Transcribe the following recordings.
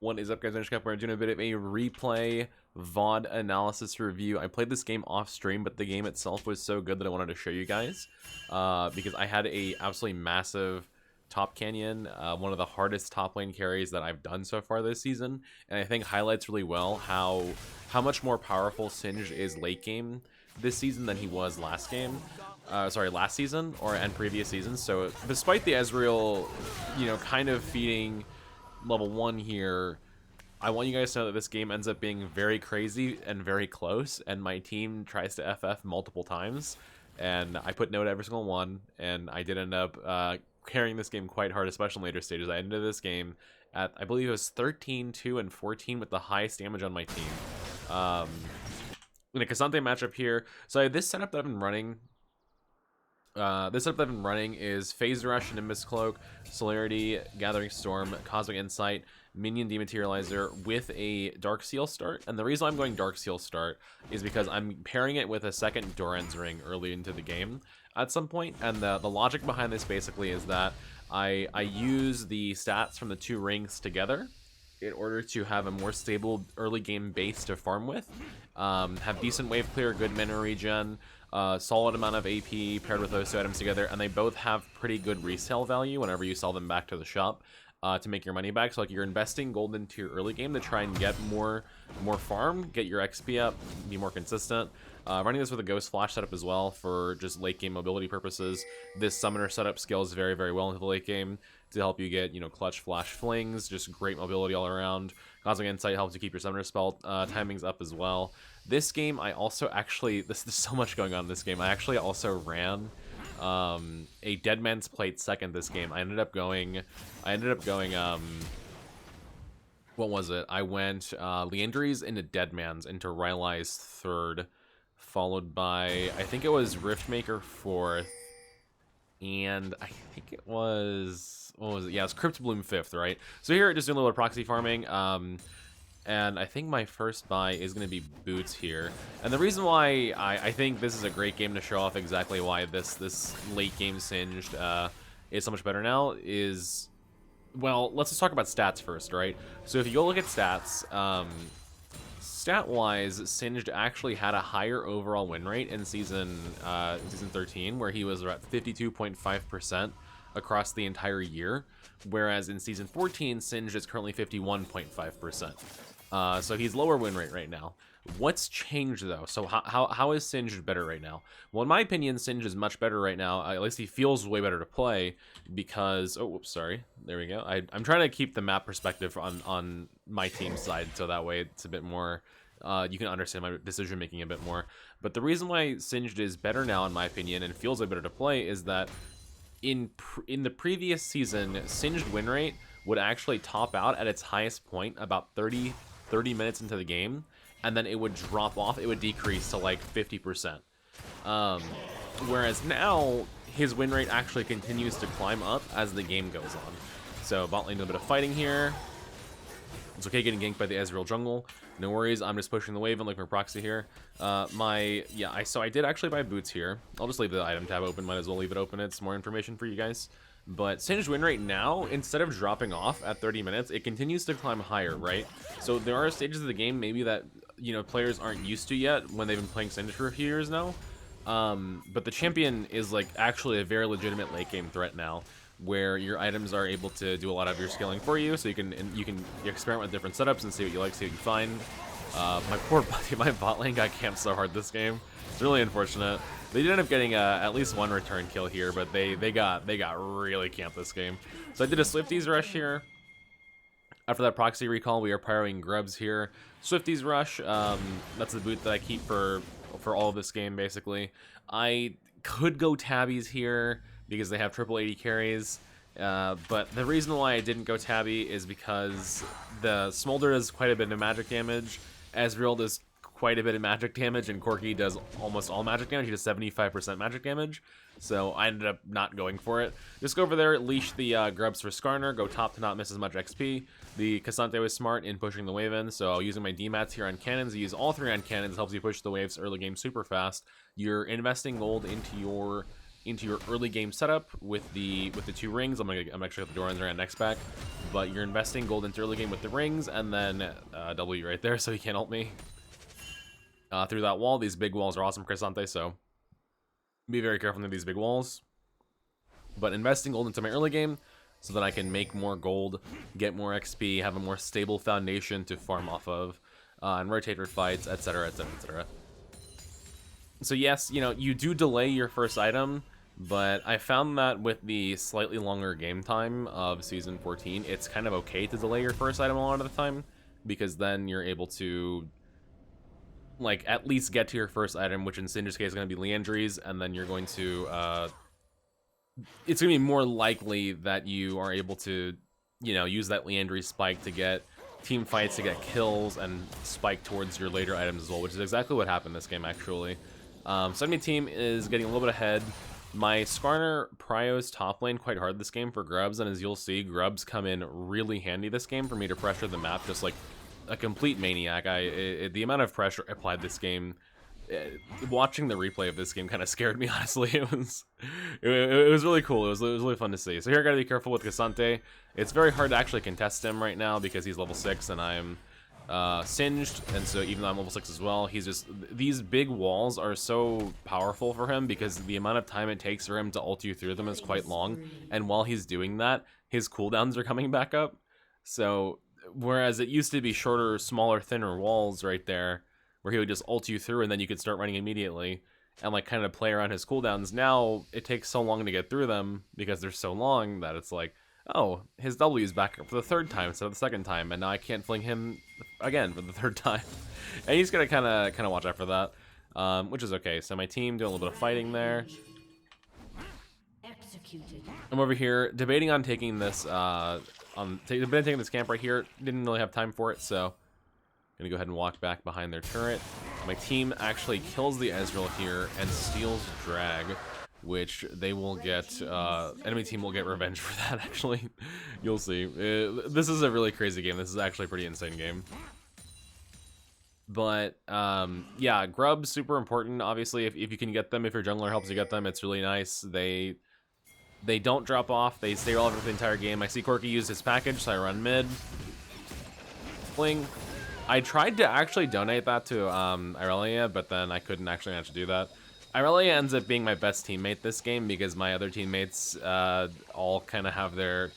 What is up, guys? We're doing a bit of a replay VOD analysis review. I played this game off stream, but the game itself was so good that I wanted to show you guys because I had a absolutely massive top canyon, one of the hardest top lane carries that I've done so far this season, and I think highlights really well how much more powerful Singed is late game this season than he was last game. Last season and previous seasons. So despite the Ezreal, kind of feeding level 1 here, I want you guys to know that this game ends up being very crazy and very close, and my team tries to FF multiple times, and I put no to every single one, and I did end up carrying this game quite hard, especially in later stages. I ended this game at, I believe it was 13, 2, and 14 with the highest damage on my team. In a K'Sante matchup here, so this setup that I've been running is Phase Rush, Nimbus Cloak, Celerity, Gathering Storm, Cosmic Insight, Minion Dematerializer with a Dark Seal start. And the reason I'm going Dark Seal start is because I'm pairing it with a second Doran's Ring early into the game at some point. And the logic behind this basically is that I use the stats from the two rings together in order to have a more stable early game base to farm with, have decent wave clear, good mana regen, solid amount of AP paired with those two items together, and they both have pretty good resale value whenever you sell them back to the shop to make your money back. So like, you're investing gold into your early game to try and get more farm, get your XP up, be more consistent. Running this with a Ghost Flash setup as well for just late game mobility purposes. This Summoner setup scales very, very well into the late game to help you get, clutch flash flings, just great mobility all around. Cosmic Insight helps you keep your Summoner spell timings up as well. This game, I also actually, there's so much going on in this game. I actually also ran a Dead Man's Plate second this game. I ended up going, what was it? I went Liandry's into Dead Man's into Rylai's third, followed by, I think it was Riftmaker fourth, and I think it was, what was it? Yeah, it was Cryptbloom fifth, right? So here, just doing a little proxy farming, and I think my first buy is going to be Boots here. And the reason why I think this is a great game to show off exactly why this late game Singed is so much better now is, well, let's just talk about stats first, right? So if you go look at stats, stat-wise, Singed actually had a higher overall win rate in season 13, where he was at 52.5% across the entire year, whereas in season 14, Singed is currently 51.5%. So he's lower win rate right now. What's changed though? So how is Singed better right now? Well, in my opinion, Singed is much better right now. At least he feels way better to play because, oh, whoops, sorry. There we go. I'm trying to keep the map perspective on my team's side, so that way it's a bit more, you can understand my decision making a bit more. But the reason why Singed is better now, in my opinion, and feels way better to play is that in the previous season, Singed win rate would actually top out at its highest point about 30 minutes into the game, and then it would drop off. It would decrease to like 50%. Whereas now, his win rate actually continues to climb up as the game goes on. So bot lane, a bit of fighting here. It's okay getting ganked by the Ezreal jungle. No worries, I'm just pushing the wave and looking for proxy here. So I did actually buy Boots here. I'll just leave the item tab open, might as well leave it open. It's more information for you guys. But Singed win rate now, instead of dropping off at 30 minutes, it continues to climb higher, right? So there are stages of the game maybe that, players aren't used to yet when they've been playing Singed for a few years now. But the champion is like actually a very legitimate late game threat now, where your items are able to do a lot of your scaling for you, so you can experiment with different setups and see what you like, see what you find. My poor buddy, my bot lane got camped so hard this game. It's really unfortunate. They did end up getting at least one return kill here, but they got really camped this game. So I did a Swifties rush here. After that proxy recall, we are powering Grubs here. Swifties rush, that's the boot that I keep for all of this game, basically. I could go Tabbies here because they have triple 80 carries, but the reason why I didn't go Tabby is because the Smolder does quite a bit of magic damage, Ezreal does quite a bit of magic damage, and Corki does almost all magic damage. He does 75% magic damage, so I ended up not going for it. Just go over there, leash the Grubs for Skarner, go top to not miss as much XP. The K'Sante was smart in pushing the wave in, so using my DMATs here on cannons, use all three on cannons, helps you push the waves early game super fast. You're investing gold into your into your early game setup with the 2 rings. I'm actually got the Doran's right next back, but you're investing gold into early game with the rings, and then W right there, so he can't ult me through that wall. These big walls are awesome, Crisante, so be very careful with these big walls. But investing gold into my early game so that I can make more gold, get more XP, have a more stable foundation to farm off of, and rotate for fights, etc, etc, etc. So yes, you know, you do delay your first item, but I found that with the slightly longer game time of Season 14, it's kind of okay to delay your first item a lot of the time, because then you're able to, like, at least get to your first item, which in Syndra's case is going to be Liandry's, and then you're going to, it's going to be more likely that you are able to, you know, use that Liandry spike to get team fights, to get kills, and spike towards your later items as well, which is exactly what happened this game, actually. So enemy team is getting a little bit ahead. My Skarner pryos top lane quite hard this game for Grubs, and as you'll see, Grubs come in really handy this game for me to pressure the map just like a complete maniac. The amount of pressure applied this game, watching the replay of this game kind of scared me, honestly. It was really cool. It was really fun to see. So here I gotta be careful with K'Sante. It's very hard to actually contest him right now because he's level 6 and I'm singed, and so even though I'm level 6 as well, he's just, these big walls are so powerful for him because the amount of time it takes for him to ult you through them is quite long, and while he's doing that, his cooldowns are coming back up. So whereas it used to be shorter, smaller, thinner walls right there where he would just ult you through and then you could start running immediately and like kind of play around his cooldowns, now it takes so long to get through them because they're so long that it's like, oh, his W is back up for the 3rd time instead of the 2nd time, and now I can't fling him again for the 3rd time. And he's gonna kind of watch out for that, which is okay. So my team doing a little bit of fighting there. I'm over here debating on taking this, taking this camp right here. Didn't really have time for it, so gonna go ahead and walk back behind their turret. My team actually kills the Ezreal here and steals Drag, which they will get, enemy team will get revenge for that, actually. You'll see. This is a really crazy game. This is actually a pretty insane game. But, yeah, Grubs, super important, obviously, if you can get them, if your jungler helps you get them, it's really nice. They don't drop off, they stay relevant for the entire game. I see Corki use his package, so I run mid. Fling. I tried to actually donate that to, Irelia, but then I couldn't actually manage to do that. Irelia ends up being my best teammate this game because my other teammates all kind of have their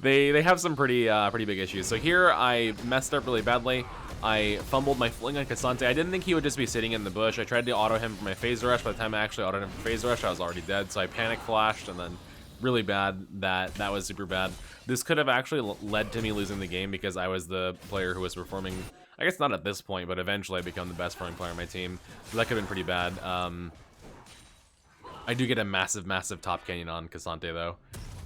they have some pretty big issues. So here I messed up really badly. I fumbled my fling on K'Sante. I didn't think he would just be sitting in the bush. I tried to auto him for my phase rush. By the time I actually autoed him for phase rush, I was already dead. So I panic flashed, and then really bad. That was super bad. This could have actually led to me losing the game because I was the player who was performing, I guess not at this point, but eventually I become the best farming player on my team. So that could have been pretty bad. I do get a massive top canyon on K'Sante though,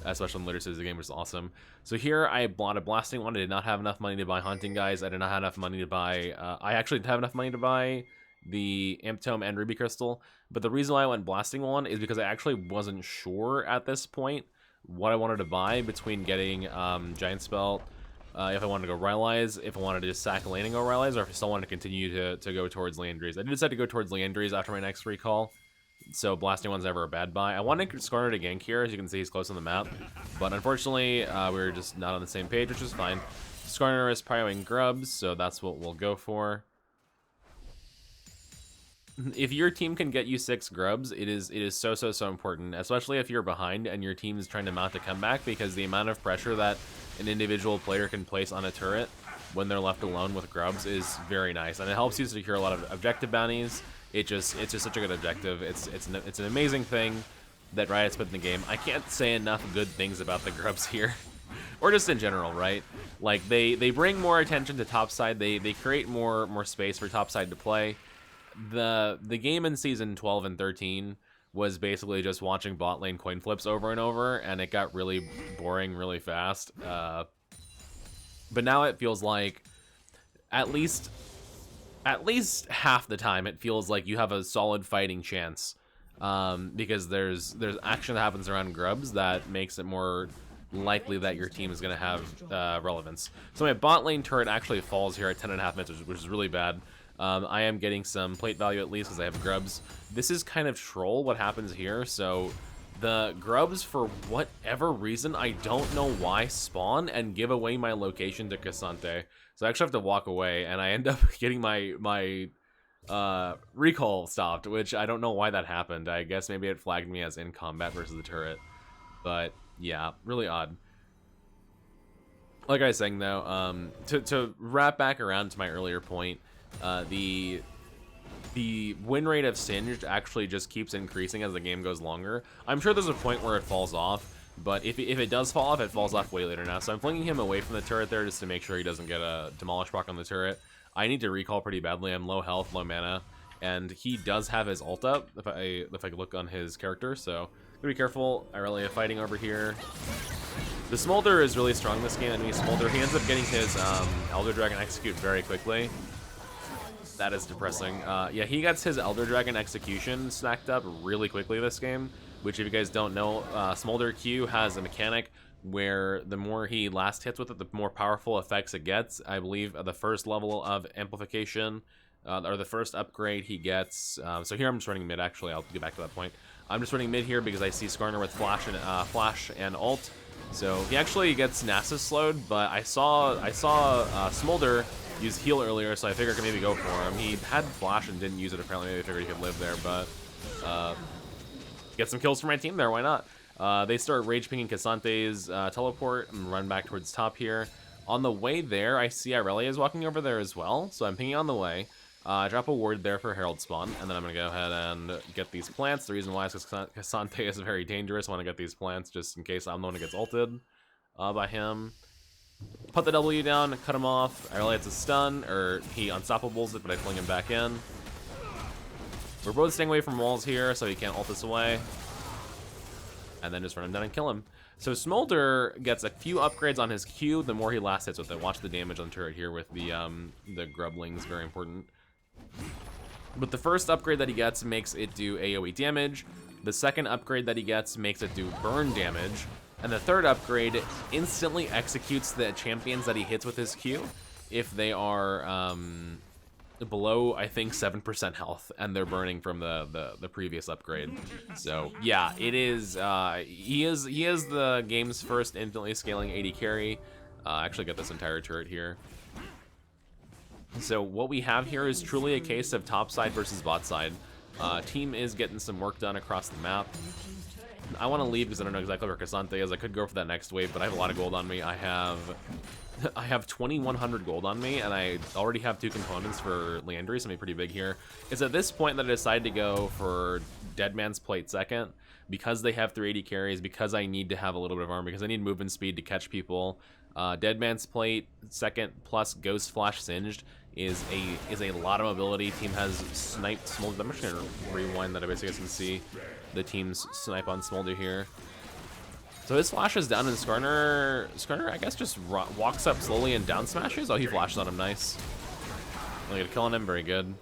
especially in later stages of the game, which is awesome. So here I bought a blasting one. I did not have enough money to buy hunting guys. I did not have enough money to buy, I actually did have enough money to buy the Imp Tome and Ruby Crystal, but the reason why I went blasting one is because I actually wasn't sure at this point what I wanted to buy between getting Giant Spell, if I wanted to go Rylai's, if I wanted to just sack a lane and go Rylai's, or if I still wanted to continue to go towards Liandry's. I did decide to go towards Liandry's after my next recall, so blasting one's never a bad buy. I wanted Skarner to gank here, as you can see he's close on the map, but unfortunately we were just not on the same page, which is fine. Skarner is prioing Grubs, so that's what we'll go for. If your team can get you 6 Grubs, it is so important, especially if you're behind and your team is trying to mount a comeback, because the amount of pressure that an individual player can place on a turret when they're left alone with Grubs is very nice, and it helps you secure a lot of objective bounties. It's just such a good objective. It's an amazing thing that Riot's put in the game. I can't say enough good things about the Grubs here. Or just in general, right? Like, they bring more attention to topside, they create more space for topside to play. The game in Season 12 and 13 was basically just watching bot lane coin flips over and over, and it got really boring really fast. But now it feels like at least half the time it feels like you have a solid fighting chance, because there's action that happens around Grubs that makes it more likely that your team is going to have relevance. So my bot lane turret actually falls here at 10.5 minutes, which is really bad. I am getting some plate value at least because I have grubs. This is kind of troll what happens here. So the grubs, for whatever reason, I don't know why, spawn and give away my location to K'Sante. So I actually have to walk away, and I end up getting my recall stopped, which I don't know why that happened. I guess maybe it flagged me as in combat versus the turret. But yeah, really odd. Like I was saying though, to wrap back around to my earlier point, the win rate of Singed actually just keeps increasing as the game goes longer. I'm sure there's a point where it falls off, but if it does fall off, it falls off way later now. So I'm flinging him away from the turret there just to make sure he doesn't get a Demolish proc on the turret. I need to recall pretty badly. I'm low health, low mana, and he does have his ult up if I look on his character, so be careful. Irelia fighting over here. The Smolder is really strong this game. Enemy Smolder, he ends up getting his Elder Dragon execute very quickly. That is depressing. Yeah, he gets his Elder Dragon execution snacked up really quickly this game, which if you guys don't know, Smolder Q has a mechanic where the more he last hits with it, the more powerful effects it gets. I believe the first level of amplification, or the first upgrade he gets. So here I'm just running mid, actually. I'll get back to that point. I'm just running mid here because I see Skarner with flash and ult. So he actually gets Nasus slowed, but I saw Smolder use heal earlier, so I figured I could maybe go for him. He had flash and didn't use it apparently. Maybe I figured he could live there, but get some kills for my team there. Why not? They start rage pinging K'Sante's teleport and run back towards top here. On the way there, I see Irelia is walking over there as well, so I'm pinging on the way. Drop a ward there for Herald spawn, and then I'm going to go ahead and get these plants. The reason why is because K'Sante is very dangerous. I want to get these plants just in case I'm the one who gets ulted by him. Put the W down, cut him off. Irelia hits a stun, or he unstoppables it, but I fling him back in. We're both staying away from walls here, so he can't ult us away. And then just run him down and kill him. So Smolder gets a few upgrades on his Q the more he last hits with it. Watch the damage on the turret here with the Grublings, very important. But the first upgrade that he gets makes it do AoE damage. The second upgrade that he gets makes it do burn damage. And the third upgrade instantly executes the champions that he hits with his Q if they are below, I think, 7% health and they're burning from the previous upgrade. So yeah, it is he is the game's first instantly scaling AD carry. Actually got this entire turret here. So what we have here is truly a case of top side versus bot side. Team is getting some work done across the map. I want to leave because I don't know exactly where K'Sante is. I could go for that next wave, but I have a lot of gold on me. I have 2,100 gold on me, and I already have 2 components for Liandry, something pretty big here. It's at this point that I decided to go for Deadman's Plate second, because they have 380 carries, because I need to have a little bit of armor, because I need movement speed to catch people. Deadman's Plate second plus Ghost Flash Singed is a lot of mobility. Team has sniped Smolder. I'm just gonna rewind that a bit so you guys can see the team's snipe on Smolder here. So his flash is down, and Skarner I guess just walks up slowly and down smashes. Oh, he flashes on him, nice. Only gonna kill on him, very good.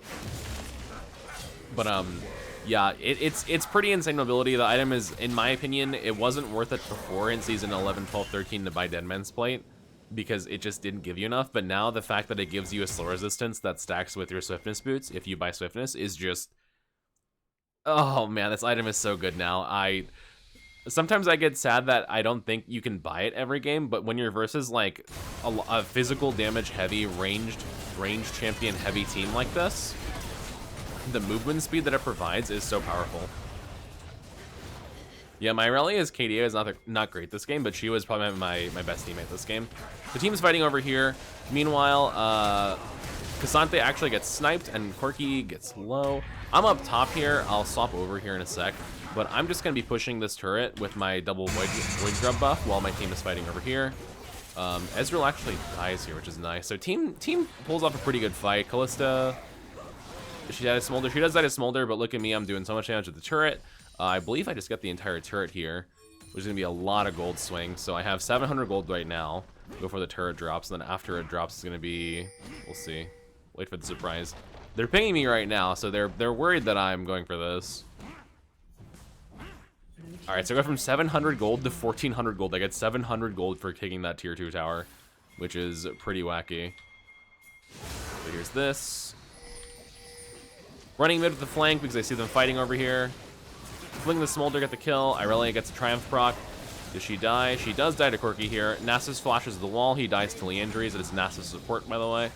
But yeah, it's pretty insane mobility. The item is, in my opinion, it wasn't worth it before in season 11, 12, 13 to buy Deadman's Plate, because it just didn't give you enough. But now the fact that it gives you a slow resistance that stacks with your swiftness boots if you buy swiftness is just, oh man, this item is so good now. Sometimes I get sad that I don't think you can buy it every game, but when you're versus like a physical damage heavy ranged champion heavy team like this, the movement speed that it provides is so powerful. Yeah, my Irelia's KDA is not great this game, but she was probably my best teammate this game. The team's fighting over here. Meanwhile, K'Sante actually gets sniped and Corki gets low. I'm up top here. I'll swap over here in a sec, but I'm just gonna be pushing this turret with my double void grub buff while my team is fighting over here. Ezreal actually dies here, which is nice. So team pulls off a pretty good fight. Kalista, she died of Smolder. She does die of Smolder, but look at me, I'm doing so much damage with the turret. I believe I just got the entire turret here, which is gonna be a lot of gold swing. So I have 700 gold right now before the turret drops, and then after it drops, it's gonna be, we'll see. Wait for the surprise. They're pinging me right now, so they're worried that I'm going for this. All right, so I go from 700 gold to 1,400 gold. I get 700 gold for taking that tier 2 tower, which is pretty wacky. So here's this. Running mid with the flank because I see them fighting over here. Fling the Smolder, get the kill. Irelia gets a Triumph proc. Does she die? She does die to Corki here. Nasus flashes the wall. He dies to Liandry's. It is Nasus support, by the way.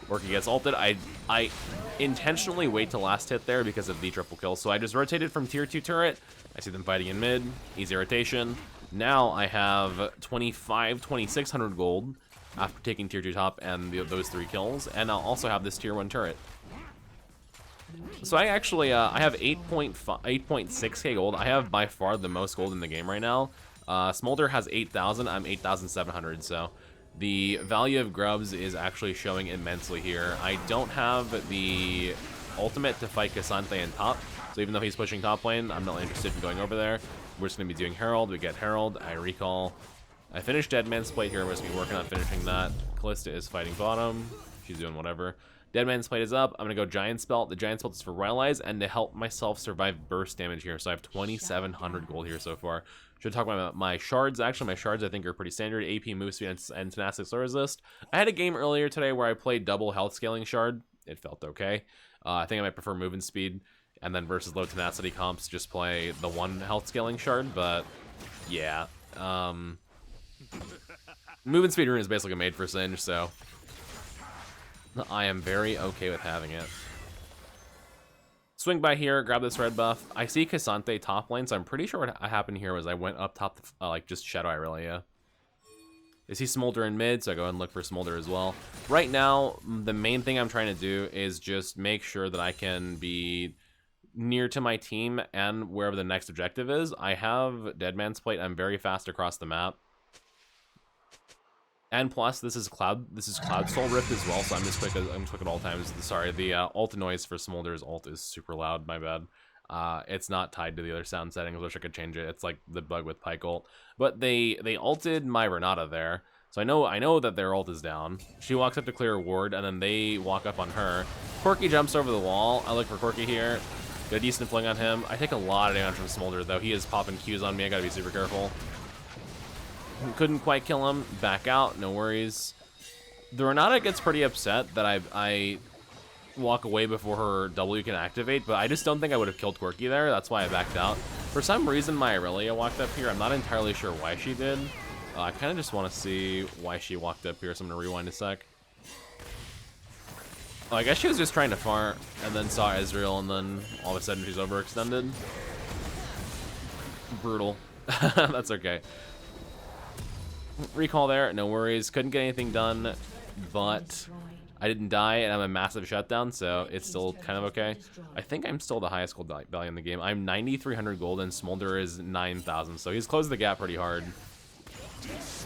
Corki gets ulted. I intentionally wait to last hit there because of the triple kill. So I just rotated from tier 2 turret. I see them fighting in mid. Easy rotation. Now I have 2,600 gold after taking tier 2 top and those 3 kills. And I'll also have this tier 1 turret. So I actually, I have 8.6k gold. I have by far the most gold in the game right now. Smolder has 8,000. I'm 8,700. So the value of grubs is actually showing immensely here. I don't have the ultimate to fight K'Sante in top. So even though he's pushing top lane, I'm not interested in going over there. We're just going to be doing Herald. We get Herald. I recall. I finished Deadman's Plate here. We're just going to be working on finishing that. Callista is fighting bottom. She's doing whatever. Deadman's Plate is up. I'm going to go Giant Spell. The Giant Spell is for Rylai's and to help myself survive burst damage here. So I have 2,700 gold here so far. Should talk about my shards. Actually, my shards I think are pretty standard. AP, move speed, and tenacity slow resist. I had a game earlier today where I played double health scaling shard. It felt okay. I think I might prefer movement speed. And then versus low tenacity comps, just play the one health scaling shard. But yeah. Movement speed rune is basically made for Singe, so I am very okay with having it. Swing by here, grab this red buff. I see K'Sante top lane, so I'm pretty sure what happened here was I went up top, like just Shadow Irelia. Is he Smolder in mid? So I go and look for Smolder as well. Right now, the main thing I'm trying to do is just make sure that I can be near to my team and wherever the next objective is. I have Deadman's Plate. I'm very fast across the map. And plus, this is Cloud Soul Rift as well, so I'm quick at all times. Sorry, the ult noise for Smolder's ult is super loud, my bad. It's not tied to the other sound settings. I wish I could change it. It's like the bug with Pyke ult. But they ulted my Renata there. So I know that their ult is down. She walks up to clear a ward, and then they walk up on her. Corki jumps over the wall. I look for Corki here. Get a decent fling on him. I take a lot of damage from Smolder, though. He is popping Qs on me. I gotta be super careful. Couldn't quite kill him. Back out. No worries. The Renata gets pretty upset that I walk away before her W can activate, but I just don't think I would have killed Corki there. That's why I backed out. For some reason, my Irelia walked up here. I'm not entirely sure why she did. I kind of just want to see why she walked up here, so I'm going to rewind a sec. I guess she was just trying to farm, and then saw Ezreal, and then all of a sudden she's overextended. Brutal. That's okay. Recall there, no worries. Couldn't get anything done, but I didn't die, and I'm a massive shutdown, so it's still kind of okay. I think I'm still the highest gold value in the game. I'm 9,300 gold, and Smolder is 9,000, so he's closed the gap pretty hard.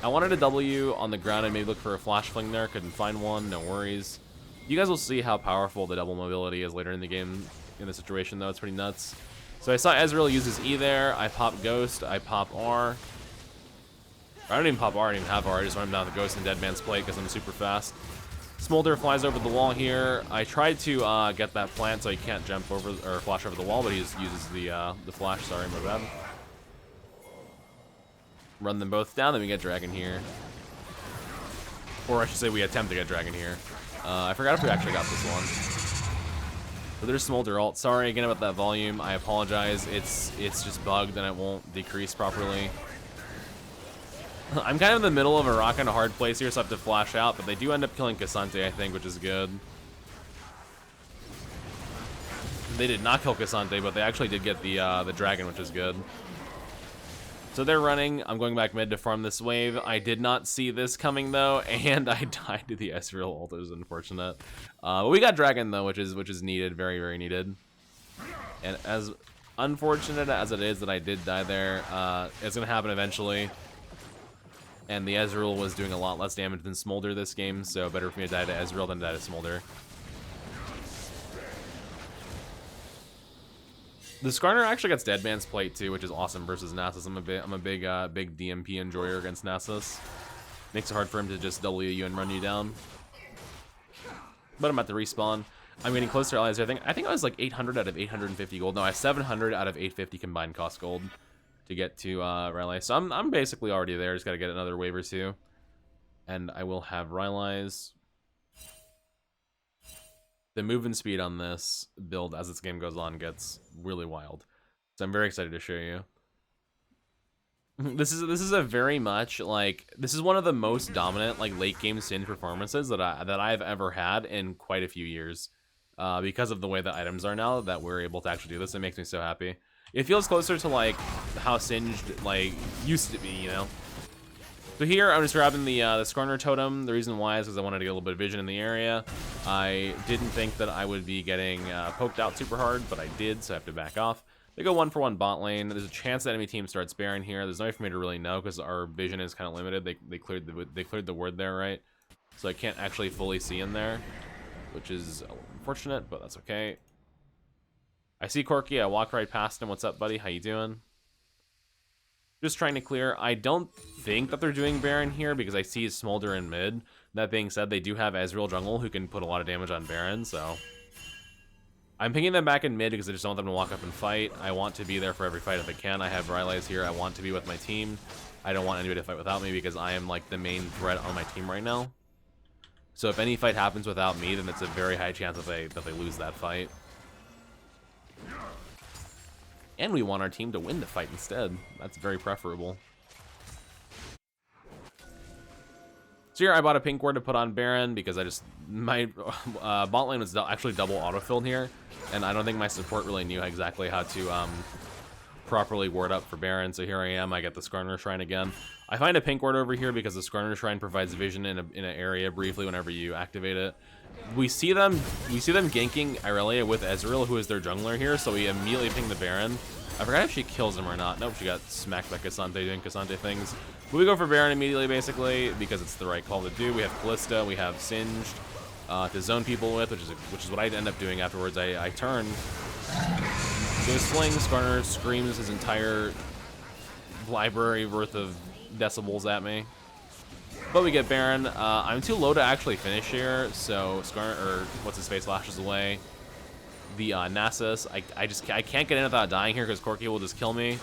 I wanted a W on the ground and maybe look for a flash fling there. Couldn't find one, no worries. You guys will see how powerful the double mobility is later in the game in this situation, though. It's pretty nuts. So I saw Ezreal use his E there. I pop Ghost, I pop R. I don't even pop R, I don't even have R. I just run down the Ghost and Deadman's Plate because I'm super fast. Smolder flies over the wall here. I tried to get that plant so he can't jump over or flash over the wall, but he just uses the flash. Sorry, my bad. Run them both down, then we get Dragon here. Or I should say we attempt to get Dragon here. I forgot if we actually got this one. But there's Smolder ult. Sorry again about that volume. I apologize. It's just bugged and it won't decrease properly. I'm kind of in the middle of a rock and a hard place here, so I have to flash out, but they do end up killing K'Sante, I think, which is good. They did not kill K'Sante, but they actually did get the dragon, which is good. So they're running. I'm going back mid to farm this wave. I did not see this coming, though, and I died to the Ezreal ult. It was unfortunate. But we got dragon, though, which is needed, very, very needed. And as unfortunate as it is that I did die there, it's going to happen eventually. And the Ezreal was doing a lot less damage than Smolder this game, so better for me to die to Ezreal than die to Smolder. The Skarner actually gets Deadman's Plate too, which is awesome versus Nasus. I'm a big DMP enjoyer against Nasus. Makes it hard for him to just W you and run you down. But I'm about to respawn. I'm getting close to allies. I think I was like 800 out of 850 gold. No, I have 700 out of 850 combined cost gold to get to Rylai. So I'm basically already there. Just got to get another wave or two. And I will have Rylai's. the movement speed on this build as this game goes on gets really wild. So I'm very excited to show you. This is a very much like, this is one of the most dominant like late game Singed performances that I've ever had in quite a few years, because of the way the items are now that we're able to actually do this. It makes me so happy. It feels closer to like how Singed like used to be, you know. So here I'm just grabbing the Skarner totem. The reason why is because I wanted to get a little bit of vision in the area. I didn't think that I would be getting poked out super hard, but I did, so I have to back off. They go 1-for-1 bot lane. There's a chance the enemy team starts Baron here. There's no way for me to really know because our vision is kind of limited. They cleared the word there, right? So I can't actually fully see in there, which is unfortunate, but that's okay. I see Corki. I walk right past him. What's up, buddy? How you doing? Just trying to clear. I don't think that they're doing Baron here because I see Smolder in mid. That being said, they do have Ezreal jungle who can put a lot of damage on Baron, so I'm picking them back in mid because I just don't want them to walk up and fight. I want to be there for every fight if I can. I have Rylai's here. I want to be with my team. I don't want anybody to fight without me because I am like the main threat on my team right now. So if any fight happens without me, then it's a very high chance that they lose that fight. And we want our team to win the fight instead. That's very preferable. So here I bought a pink ward to put on Baron because I just, my bot lane was actually double autofilled here, and I don't think my support really knew exactly how to properly ward up for Baron. So here I am, I get the Skarner Shrine again. I find a pink ward over here because the Skarner Shrine provides vision in an area briefly whenever you activate it. We see them ganking Irelia with Ezreal, who is their jungler here, so we immediately ping the Baron. I forgot if she kills him or not. Nope, she got smacked by Cassante doing Cassante things. But we go for Baron immediately, basically, because it's the right call to do. We have Kalista, we have Singed to zone people with, which is what I end up doing afterwards. I turn. So his Sling, Skarner screams his entire library worth of decibels at me. But we get Baron. I'm too low to actually finish here, so Skarner, or what's his face, lashes away. The Nasus, I can't get in without dying here because Corki will just kill me.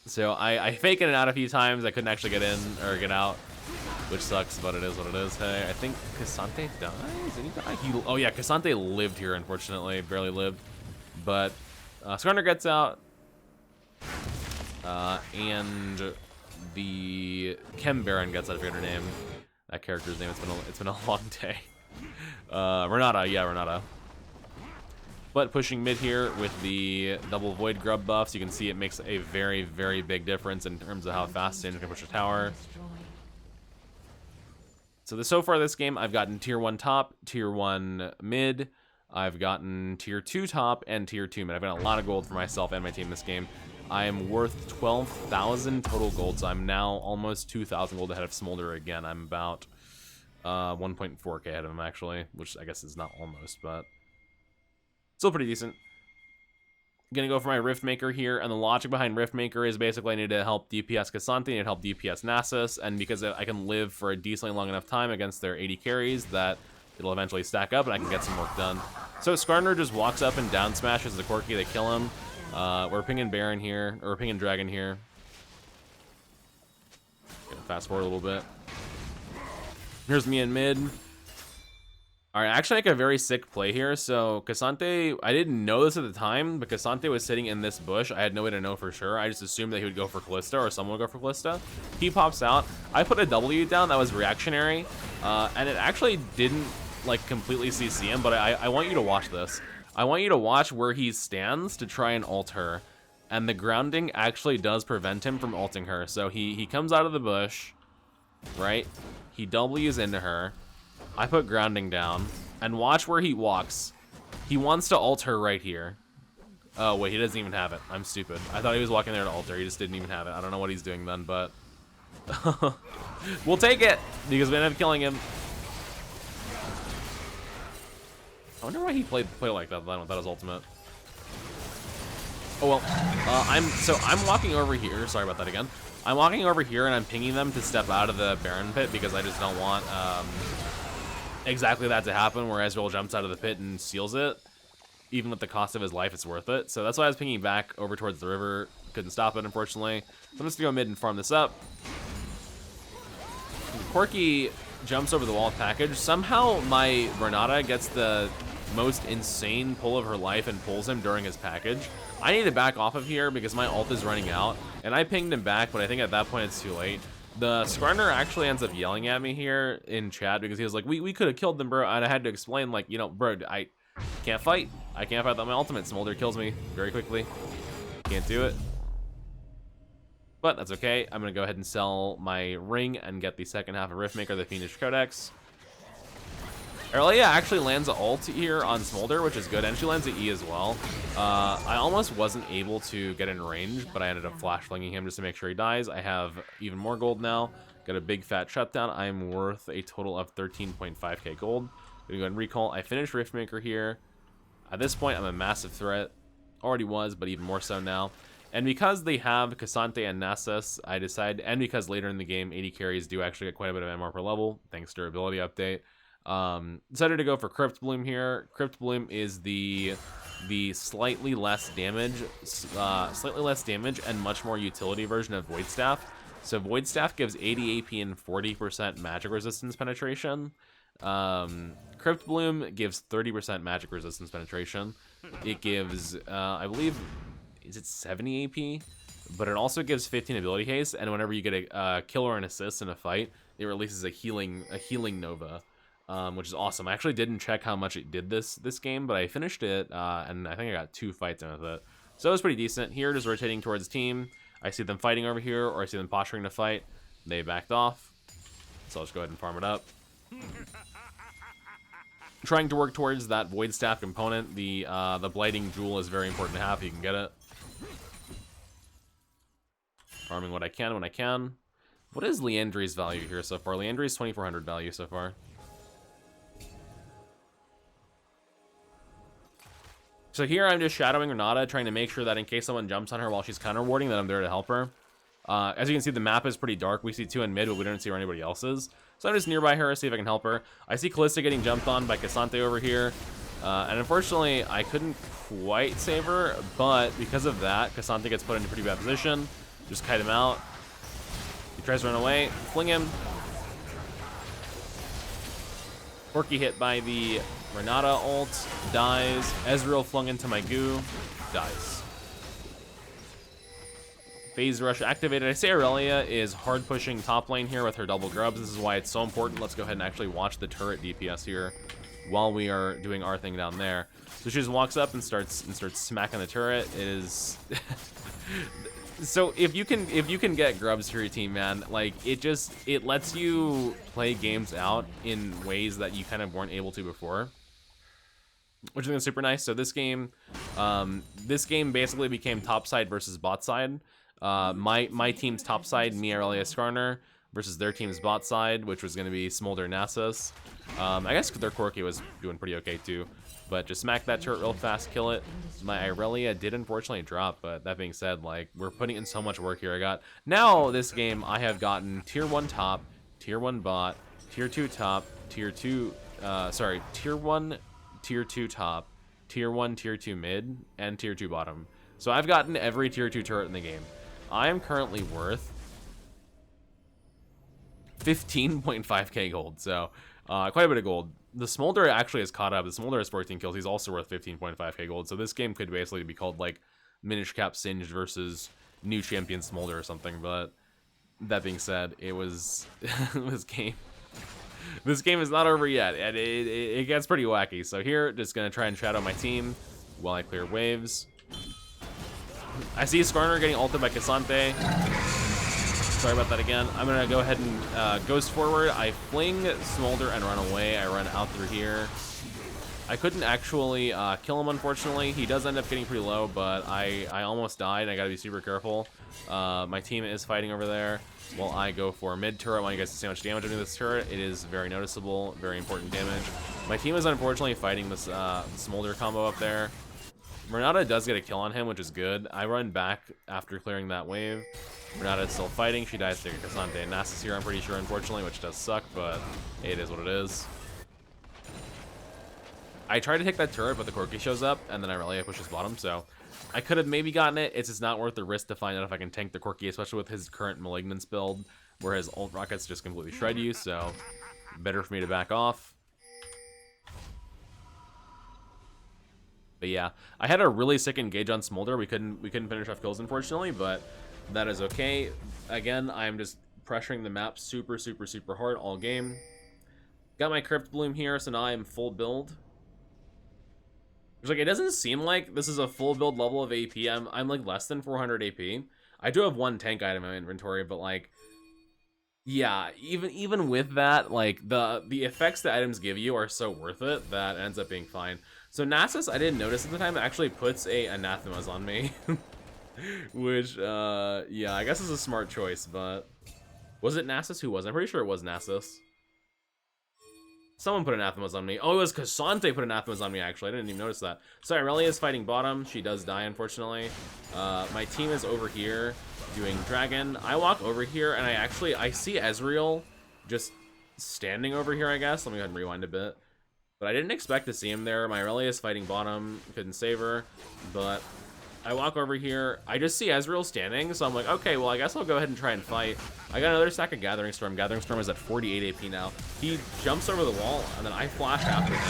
So I fake in and out a few times. I couldn't actually get in or get out, which sucks, but it is what it is. Hey, I think Cassante dies. Did he die? Oh yeah, Cassante lived here, unfortunately, barely lived. But Skarner gets out, and the Chem Baron gets out. I forget her name. That character's name. It's been a long day. Renata, yeah, Renata. But pushing mid here with the double Void Grub buffs, you can see it makes a very, very big difference in terms of how fast Singed can push a tower. So so far this game, I've gotten tier 1 top, tier 1 mid, I've gotten tier 2 top, and tier 2 mid. I've gotten a lot of gold for myself and my team this game. I am worth 12,000 total gold, so I'm now almost 2,000 gold ahead of Smolder again. I'm about 1.4k ahead of him, actually, which I guess is not almost, but still pretty decent. Gonna go for my Rift Maker here, and the logic behind Rift Maker is basically I need to help DPS Cassante, I need to help DPS Nasus, and because I can live for a decently long enough time against their 80 carries that it'll eventually stack up and I can get some work done. So Skarner just walks up and down smashes the Corki, they kill him. We're pinging Baron here, or we're pinging Dragon here. Gonna fast forward a little bit. Here's me in mid. All right, I actually make a very sick play here. So Cassante, I didn't know this at the time, but Cassante was sitting in this bush. I had no way to know for sure. I just assumed that he would go for Kalista or someone would go for Kalista. He pops out. I put a W down that was reactionary, and it actually didn't like completely CC him, but I want you to watch this. I want you to watch where he stands to try and ult her, and the grounding actually does prevent him from ulting her. So he comes out of the bush, right? He W's into her. I put grounding down, and watch where he walks. He wants to ult her right here. Oh, wait, he doesn't even have it. I'm stupid. I thought he was walking there to ult her. He just didn't even have it. I don't know what he's doing then, but we'll take it, because we ended up killing him. I wonder why he played like that then without his ultimate. Oh, well, I'm walking over here. Sorry about that again. I'm walking over here, and I'm pinging them to step out of the Baron pit, because I just don't want exactly that to happen, where Ezreal jumps out of the pit and seals it. Even with the cost of his life, it's worth it. So that's why I was pinging back over towards the river. Couldn't stop it, unfortunately. So I'm just gonna go mid and farm this up. Corki jumps over the wall package. Somehow my Renata gets the most insane pull of her life and pulls him during his package. I need to back off of here because my ult is running out, and I pinged him back, but I think at that point it's too late. The Skarner actually ends up yelling at me here in chat because he was like, we could have killed them, bro, and I had to explain, like, you know, bro, I can't fight. I can't fight without my ultimate. Smolder kills me very quickly. Can't do it. But that's okay. I'm going to go ahead and sell my ring and get the second half of Riftmaker, the Fiendish Codex. Aurelia actually lands an ult here on Smolder, which is good, and she lands an E as well. I almost wasn't able to get in range, but I ended up flash flinging him just to make sure he dies. I have even more gold now. Got a big fat shutdown. I'm worth a total of 13.5k gold. Gonna go ahead and recall. I finished Riftmaker here. At this point, I'm a massive threat. Already was, but even more so now. And because they have Cassante and Nasus, I decided, and because later in the game, 80 carries do actually get quite a bit of MR per level, thanks to durability update. Decided to go for Crypt Bloom here. Crypt Bloom is the slightly less damage and much more utility version of Void Staff. So Void Staff gives 80 AP and 40% magic resistance penetration. Crypt Bloom gives 30% magic resistance penetration. It gives, I believe, is it 70 AP? But it also gives 15 ability haste, and whenever you get a kill or an assist in a fight, it releases a healing Nova. Which is awesome. I actually didn't check how much it did this game, but I finished it, and I think I got 2 fights in with it. So it was pretty decent. Here, just rotating towards team. I see them fighting over here, or I see them posturing to fight. They backed off. So I'll just go ahead and farm it up. Trying to work towards that Void Staff component. The Blighting Jewel is very important to have if you can get it. Farming what I can when I can. What is Liandry's value here so far? Liandry's 2400 value so far. So here I'm just shadowing Renata, trying to make sure that in case someone jumps on her while she's counter warding, that I'm there to help her. As you can see, the map is pretty dark. We see 2 in mid, but we don't see where anybody else is. So I'm just nearby her, see if I can help her. I see Kalista getting jumped on by Cassante over here. And unfortunately, I couldn't quite save her, but because of that, Cassante gets put into a pretty bad position. Just kite him out. He tries to run away, fling him. Corki hit by the Renata ult, dies. Ezreal flung into my goo, dies. Phase Rush activated. I say Aurelia is hard pushing top lane here with her double grubs. This is why it's so important. Let's go ahead and actually watch the turret DPS here while we are doing our thing down there. So she just walks up and starts smacking the turret. It is so if you can get grubs for your team, man, like it lets you play games out in ways that you kind of weren't able to before, which I think is super nice. So this game basically became top side versus bot side. My team's top side, me, Aurelia, Skarner, versus their team's bot side, which was going to be Smolder, Nasus. I guess their Corki was doing pretty okay too, but just smack that turret real fast, kill it. My Aurelia did unfortunately drop, but that being said, like, we're putting in so much work here. Now this game I have gotten tier 1 top, tier 1 bot, tier 2 top, tier 1, tier 2 top, tier 1, tier 2 mid, and tier 2 bottom. So I've gotten every tier 2 turret in the game. I am currently worth 15.5k gold, so quite a bit of gold. The Smolder actually has caught up. The Smolder has 14 kills. He's also worth 15.5k gold, so this game could basically be called like Minish Cap Singed versus New Champion Smolder or something, but that being said, it was this game is not over yet, and it gets pretty wacky. So here, just gonna try and shadow my team while I clear waves. I see Skarner getting ulted by Cassante. Sorry about that again. I'm gonna go ahead and ghost forward. I fling Smolder and run away. I run out through here. I couldn't actually kill him, unfortunately. He does end up getting pretty low, but I almost died. I gotta be super careful. My team is fighting over there while I go for mid turret. I want you guys to see how much damage I'm doing this turret. It is very noticeable, very important damage. My team is unfortunately fighting this Smolder combo up there. Renata does get a kill on him, which is good. I run back after clearing that wave. Renata is still fighting. She dies to Cassante and Nasus here, I'm pretty sure, unfortunately, which does suck, but it is what it is. I tried to take that turret, but the Corki shows up, and then Aurelia pushes bottom, so I could have maybe gotten it. It's just not worth the risk to find out if I can tank the Corki, especially with his current Malignance build, where his ult rockets just completely shred you, so better for me to back off. But yeah, I had a really sick engage on Smolder. We couldn't finish off kills, unfortunately, but that is okay. Again, I'm just pressuring the map super hard all game. Got my Crypt Bloom here, so now I'm full build. It's like, it doesn't seem like this is a full build level of AP. I'm like less than 400 AP. I do have one tank item in my inventory, but like, yeah, even with that, like the effects the items give you are so worth it that it ends up being fine. So Nasus, I didn't notice at the time, actually puts a Anathemas on me. Which, yeah, I guess is a smart choice, but... Was it Nasus who was? I'm pretty sure it was Nasus. Someone put Anathemas on me. Oh, it was K'Sante put Anathemas on me, actually. I didn't even notice that. So Irelia is fighting bottom. She does die, unfortunately. My team is over here doing Dragon. I walk over here, and I see Ezreal just standing over here, I guess. Let me go ahead and rewind a bit. But I didn't expect to see him there. My Irelia is fighting bottom. Couldn't save her. But I walk over here. I just see Ezreal standing, so I'm like, okay, well, I guess I'll go ahead and try and fight. I got another stack of Gathering Storm. Gathering Storm is at 48 AP now. He jumps over the wall, and then I flash after him.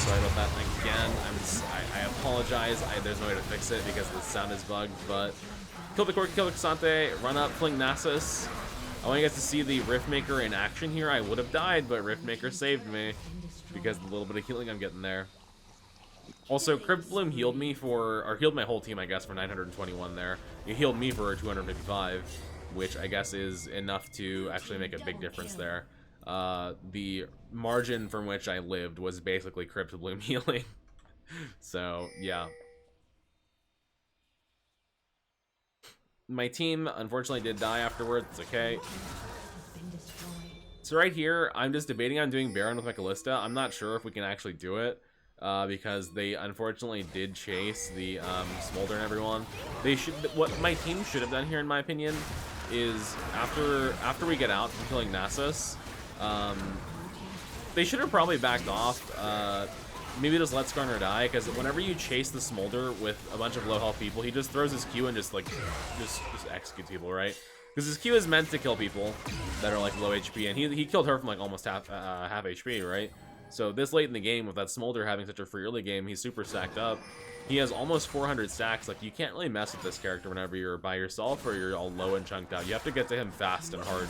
Sorry about that again. I apologize. There's no way to fix it because the sound is bugged, but kill the Corki, kill the K'Sante, run up, fling Nasus. I want you guys to see the Riftmaker in action here. I would have died, but Riftmaker saved me because of the little bit of healing I'm getting there. Also, Crypt Bloom healed me or healed my whole team, I guess, for 921 there. He healed me for 255, which I guess is enough to actually make a big difference there. The margin from which I lived was basically Crypt Bloom healing. So, yeah. My team, unfortunately, did die afterwards. It's okay. So right here, I'm just debating on doing Baron with my Kalista. I'm not sure if we can actually do it. Because they unfortunately did chase the Smolder and everyone. What my team should have done here, in my opinion, is after we get out from killing Nasus, they should have probably backed off. Maybe just let Skarner die, because whenever you chase the Smolder with a bunch of low health people, he just throws his Q and just executes people, right? Because his Q is meant to kill people that are like low HP, and he killed her from like almost half HP, right? So this late in the game, with that Smolder having such a free early game, he's super stacked up. He has almost 400 stacks. Like, you can't really mess with this character whenever you're by yourself or you're all low and chunked out. You have to get to him fast and hard.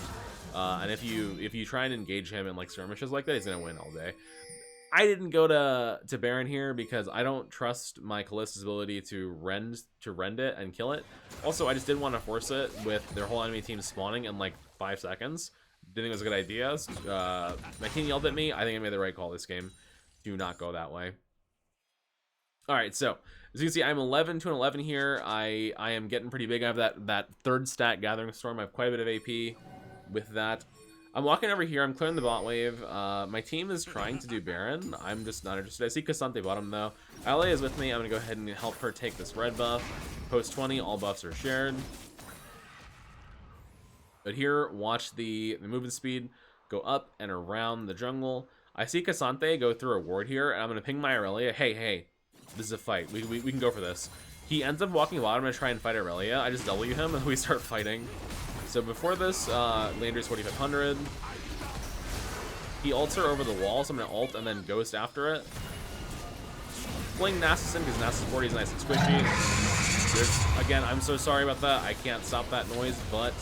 And if you try and engage him in like skirmishes like that, he's gonna win all day. I didn't go to Baron here because I don't trust my Kalista's ability to rend it and kill it. Also, I just didn't want to force it with their whole enemy team spawning in like 5 seconds. Didn't think it was a good idea. My team yelled at me. I think I made the right call this game. Do not go that way. Alright, so as you can see, I'm 11-11 here. I am getting pretty big. I have that third stat Gathering Storm. I have quite a bit of AP with that. I'm walking over here. I'm clearing the bot wave. My team is trying to do Baron. I'm just not interested. I see K'Sante bottom though. Ale is with me. I'm going to go ahead and help her take this red buff. Post 20, all buffs are shared. But here, watch the movement speed go up and around the jungle. I see K'Sante go through a ward here, and I'm going to ping my Irelia. Hey, this is a fight. We can go for this. He ends up walking bottom to try and fight Irelia. I just W him, and we start fighting. So before this, Landry's 4500. He ults her over the wall, so I'm going to ult and then ghost after it. Fling Nasus in, because Nasus 40 is nice and squishy. Again, I'm so sorry about that. I can't stop that noise, but...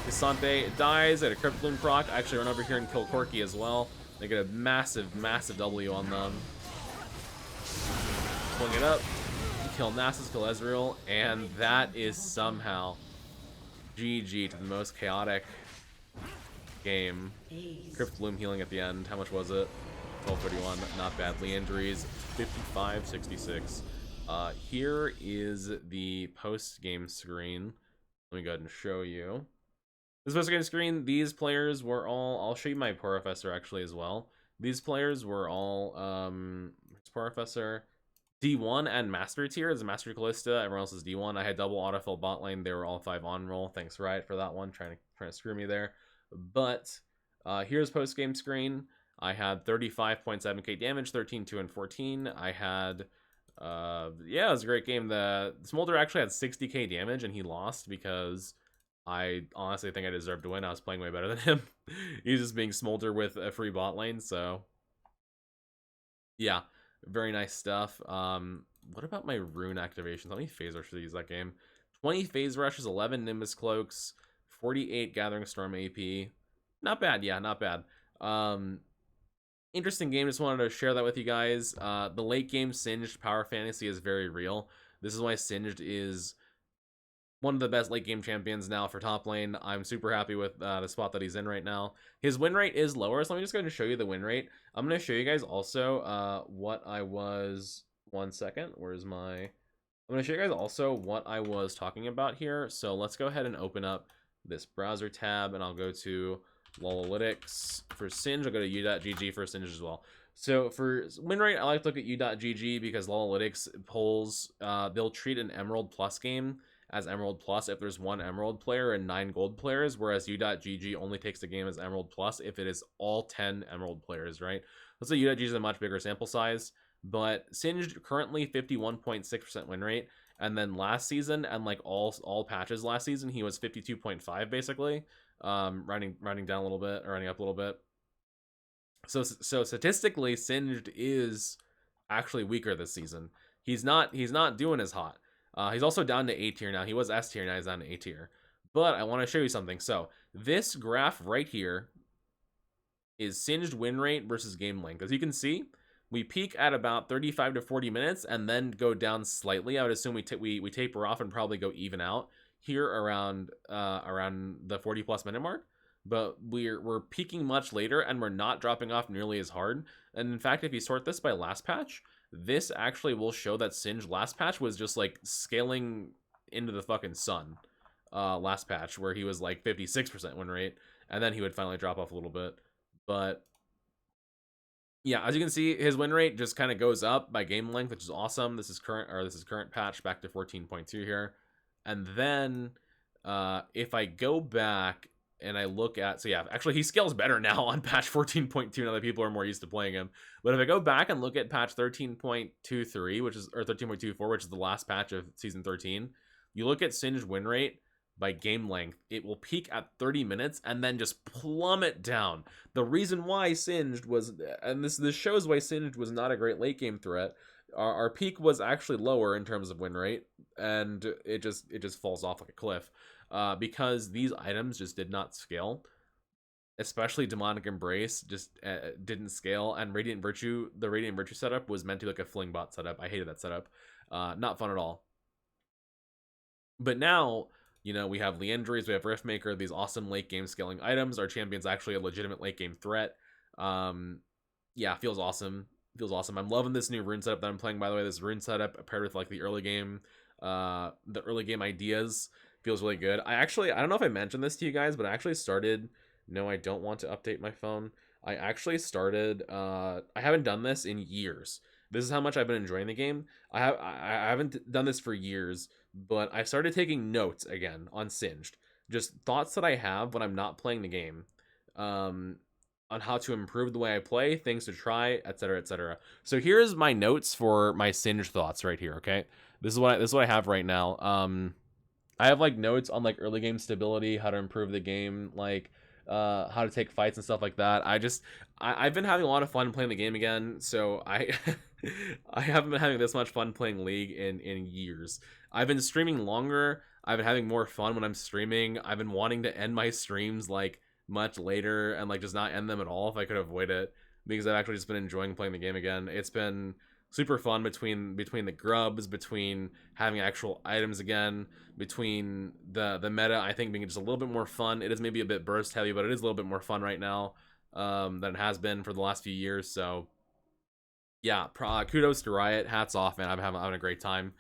K'Sante dies at a Crypt Bloom proc. I actually run over here and kill Corki as well. They get a massive W on them. Pulling it up. Kill Nasus, kill Ezreal. And that is somehow GG to the most chaotic game. Crypt Bloom healing at the end. How much was it? 1231. Not badly. Injuries. 55-66. Here is the post-game screen. Let me go ahead and show you. This post-game screen, these players were all... I'll show you my Professor actually as well. These players were all... Professor, D1 and Master tier. It's Master Kalista. Everyone else is D1. I had double autofill bot lane. They were all 5 on roll. Thanks, Riot, for that one. Trying to screw me there. But here's post-game screen. I had 35.7k damage, 13, 2, and 14. I had... yeah, it was a great game. The Smolder actually had 60k damage, and he lost because... I honestly think I deserved to win. I was playing way better than him. He's just being smolder with a free bot lane, so yeah, very nice stuff. What about my rune activations? How many phase rushes use that game? 20 phase rushes, 11 Nimbus cloaks, 48 Gathering Storm AP. Not bad, yeah, not bad. Interesting game. Just wanted to share that with you guys. The late game Singed power fantasy is very real. This is why Singed is one of the best late game champions now for top lane. I'm super happy with the spot that he's in right now. His win rate is lower, so let me just go ahead and show you the win rate. I'm going to show you guys also what I was... One second, where's my... I'm going to show you guys also what I was talking about here. So let's go ahead and open up this browser tab, and I'll go to Lolalytics for Singed. I'll go to u.gg for Singed as well. So for win rate, I like to look at u.gg because Lolalytics polls, they'll treat an Emerald Plus game as Emerald Plus if there's 1 Emerald player and 9 Gold players, whereas u.gg only takes the game as Emerald Plus if it is all 10 Emerald players, right? Let's say u.gg is a much bigger sample size, but Singed currently 51.6% win rate, and then last season and like all patches last season, he was 52.5 basically, running down a little bit, or running up a little bit. So statistically, Singed is actually weaker this season. He's not doing as hot. He's also down to A tier now. He was S tier, now he's down to A tier. But I want to show you something. So this graph right here is Singed win rate versus game length. As you can see, we peak at about 35 to 40 minutes and then go down slightly. I would assume we taper off and probably go even out here around the 40 plus minute mark. But we're peaking much later, and we're not dropping off nearly as hard. And in fact, if you sort this by last patch, this actually will show that Singed last patch was just like scaling into the fucking sun. Last patch where he was like 56% win rate, and then he would finally drop off a little bit. But yeah, as you can see, his win rate just kind of goes up by game length, which is awesome. This is current patch back to 14.2 here. And then if I go back and I look at, so yeah, actually he scales better now on patch 14.2 now that people are more used to playing him. But if I go back and look at patch 13.23, or 13.24, which is the last patch of season 13, you look at Singed win rate by game length, it will peak at 30 minutes and then just plummet down. The reason why Singed was, and this shows why Singed was not a great late game threat, our peak was actually lower in terms of win rate, and it just falls off like a cliff. Because these items just did not scale, especially Demonic Embrace just didn't scale, and Radiant Virtue, the Radiant Virtue setup was meant to be like a Fling bot setup. I hated that setup. Not fun at all. But now, you know, we have Liandry's, we have Riftmaker, these awesome late game scaling items. Our champion's actually a legitimate late game threat. Yeah, feels awesome. Feels awesome. I'm loving this new rune setup that I'm playing, by the way. This rune setup paired with like the early game ideas feels really good. I don't know if I mentioned this to you guys, but I actually started, no, I don't want to update my phone. I actually started, I haven't done this in years. This is how much I've been enjoying the game. I haven't done this for years, but I started taking notes again on Singed. Just thoughts that I have when I'm not playing the game. On how to improve the way I play, things to try, etc., etc. So here's my notes for my Singed thoughts right here, okay? This is what I have right now. I have like notes on like early game stability, how to improve the game, like how to take fights and stuff like that. I've been having a lot of fun playing the game again, so I I haven't been having this much fun playing League in years. I've been streaming longer. I've been having more fun when I'm streaming. I've been wanting to end my streams like much later and like just not end them at all if I could avoid it, because I've actually just been enjoying playing the game again. It's been super fun between the grubs, between having actual items again, between the meta, I think, being just a little bit more fun. It is maybe a bit burst heavy, but it is a little bit more fun right now than it has been for the last few years. So yeah, kudos to Riot. Hats off, man. I'm having a great time.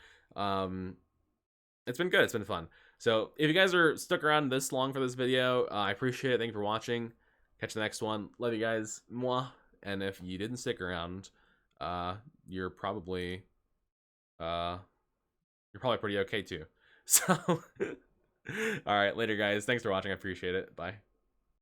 It's been good. It's been fun. So if you guys are stuck around this long for this video, I appreciate it. Thank you for watching. Catch the next one. Love you guys. Mwah. And if you didn't stick around, you're probably pretty okay too. So all right, later guys. Thanks for watching. I appreciate it. Bye.